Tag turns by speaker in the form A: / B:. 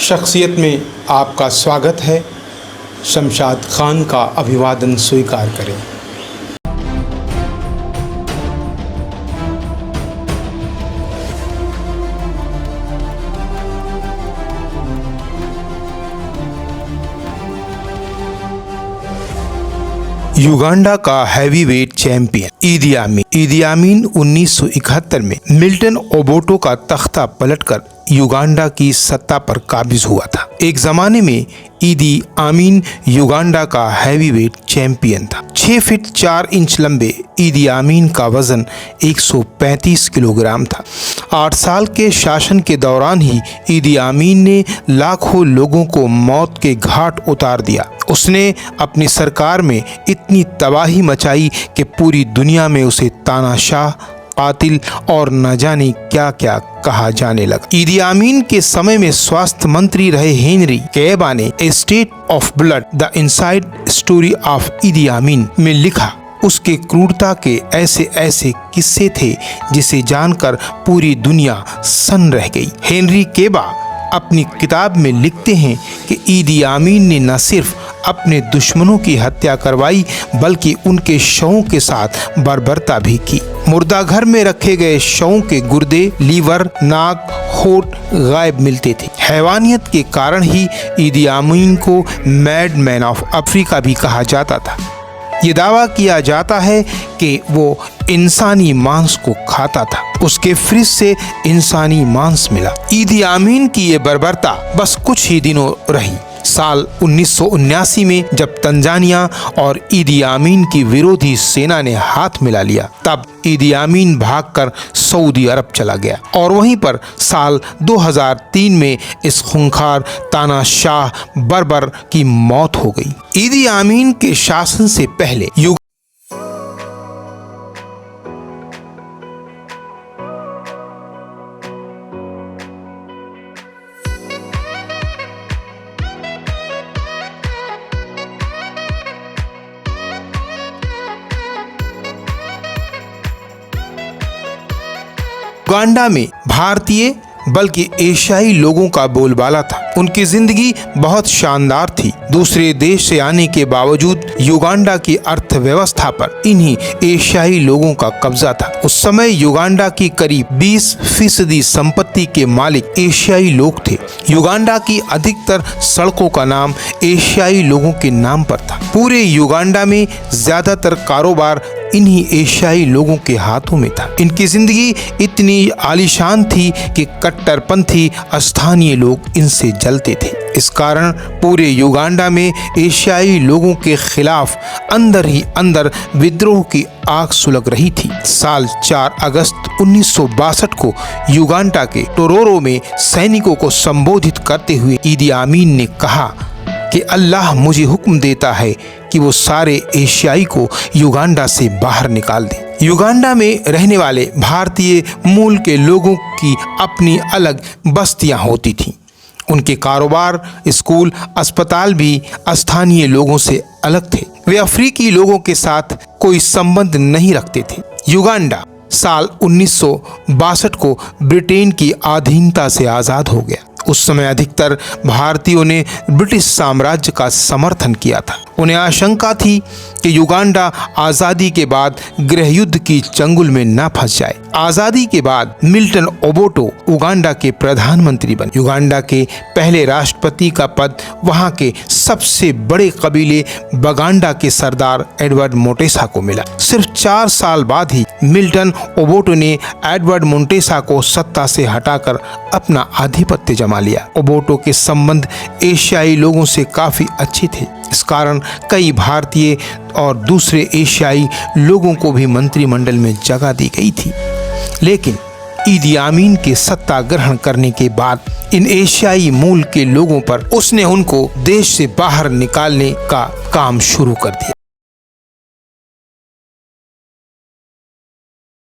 A: शख्सियत में आपका स्वागत है। शमशाद खान का अभिवादन स्वीकार करें। युगांडा का हैवीवेट चैंपियन ईदी आमीन 1971 में मिल्टन ओबोटो का तख्ता पलटकर युगांडा की सत्ता पर काबिज हुआ था। एक जमाने में ईदी आमीन युगांडा का हैवीवेट चैंपियन था। 6 फीट 4 इंच लंबे ईदी आमीन का वजन 135 किलोग्राम था। 8 साल के शासन के दौरान ही ईदी आमीन ने लाखों लोगों को मौत के घाट उतार दिया। उसने अपनी सरकार में इतनी तबाही मचाई कि पूरी दुनिया में उसे तानाशाह, कातिल और न जाने क्या क्या कहा जाने लगा। ईदी आमीन के समय में स्वास्थ्य मंत्री रहे हेनरी केबा ने a state of blood the inside story of Idi Amin में लिखा, उसके क्रूरता के ऐसे ऐसे किस्से थे जिसे जानकर पूरी दुनिया सन्न रह गई। हेनरी केबा अपनी किताब में लिखते हैं कि ईदी आमीन ने न सिर्फ अपने दुश्मनों की हत्या करवाई बल्कि उनके शवों के साथ बर्बरता भी की। मुर्दाघर में रखे गए शवों के गुर्दे, लीवर, नाक, होठ गायब मिलते थे। हैवानियत के कारण ही ईदी आमीन को मैड मैन ऑफ अफ्रीका भी कहा जाता था। ये दावा किया जाता है कि वो इंसानी मांस को खाता था। उसके फ्रिज से इंसानी मांस मिला। ईदी आमीन की ये बर्बरता बस कुछ ही दिनों रही। साल 1979 में जब तंजानिया और ईदी आमीन की विरोधी सेना ने हाथ मिला लिया, तब ईदी आमीन भागकर सऊदी अरब चला गया और वहीं पर साल 2003 में इस खूंखार तानाशाह बर्बर की मौत हो गई। ईदी आमीन के शासन से पहले युगांडा में भारतीय बल्कि एशियाई लोगों का बोलबाला था। उनकी जिंदगी बहुत शानदार थी। दूसरे देश से आने के बावजूद युगांडा की अर्थव्यवस्था पर इन्हीं एशियाई लोगों का कब्जा था। उस समय युगांडा की करीब 20% संपत्ति के मालिक एशियाई लोग थे। युगांडा की अधिकतर सड़कों का नाम एशियाई लोगों के नाम पर था। पूरे युगांडा में ज्यादातर कारोबार इन्हीं एशियाई लोगों के हाथों में था। इनकी जिंदगी इतनी आलीशान थी कि कट्टरपंथी स्थानीय लोग इनसे जलते थे। इस कारण पूरे युगांडा में एशियाई लोगों के खिलाफ अंदर ही अंदर विद्रोह की आग सुलग रही थी। साल 4 अगस्त 1962 को युगांडा के टोरोरो में सैनिकों को संबोधित करते हुए ईदी आमीन ने कहा कि अल्लाह मुझे हुक्म देता है कि वो सारे एशियाई को युगांडा से बाहर निकाल दे। युगांडा में रहने वाले भारतीय मूल के लोगों की अपनी अलग बस्तियां होती थीं। उनके कारोबार, स्कूल, अस्पताल भी स्थानीय लोगों से अलग थे। वे अफ्रीकी लोगों के साथ कोई संबंध नहीं रखते थे। युगांडा साल 1962 को ब्रिटेन की अधीनता से आज़ाद हो गया। उस समय अधिकतर भारतीयों ने ब्रिटिश साम्राज्य का समर्थन किया था। उन्हें आशंका थी कि युगांडा आज़ादी के बाद गृह युद्ध की चंगुल में न फंस जाए। आज़ादी के बाद मिल्टन ओबोटो उगांडा के प्रधानमंत्री बने। युगांडा के पहले राष्ट्रपति का पद वहां के सबसे बड़े कबीले बगांडा के सरदार एडवर्ड मोंटेसा को मिला। सिर्फ 4 साल बाद ही मिल्टन ओबोटो ने एडवर्ड मोंटेसा को सत्ता से हटाकर अपना आधिपत्य जमा लिया। ओबोटो के संबंध एशियाई लोगों से काफी अच्छे थे। इस कारण कई भारतीय और दूसरे एशियाई लोगों को भी मंत्रिमंडल में जगह दी गई थी। लेकिन ईदी आमीन के सत्ता ग्रहण करने के बाद इन एशियाई मूल के लोगों पर उसने उनको देश से बाहर निकालने का काम शुरू कर दिया।